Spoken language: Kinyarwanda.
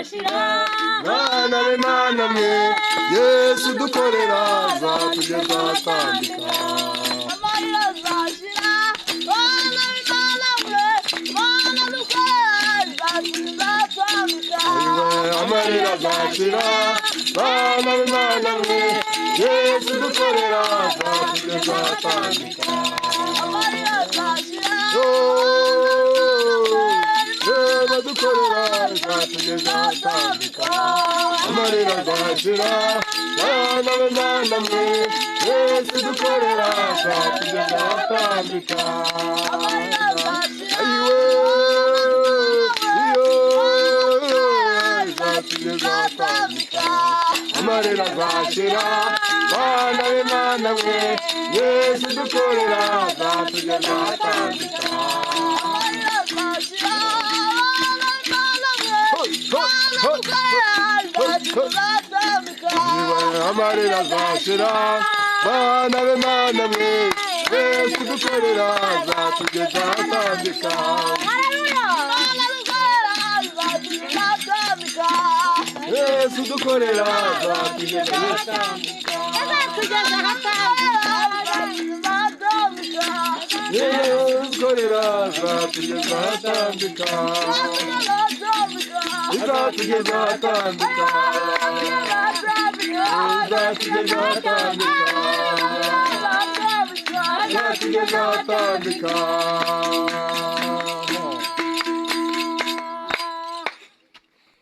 azashira Bana b'Imana mwe Yesu dukorera azatugeza atambika amarira azashira bana b'Imana mwe Mana dukorera azatugeza atambika amarira azashira Bana b'Imana mwe Yesu dukorera azatugeza atambika amarira azashira Yesu dukorera azatugeza atambika amarira azashira Bana b'Imana mwe Yesu dukorera azatugeza atambika amarira azashira ayiwe azatugeza atambika amarira azashira Bana b'Imana mwe Yesu dukorera azatugeza atambika amarira azashira amarira azashira Bana b'Imana mwe Yesu dukorera azatugeza atambika Yesu dukorera azatugeza atambika Yesu dukorera azatugeza atambika azatugeza atambika azatugeza atambika azatugeza atambika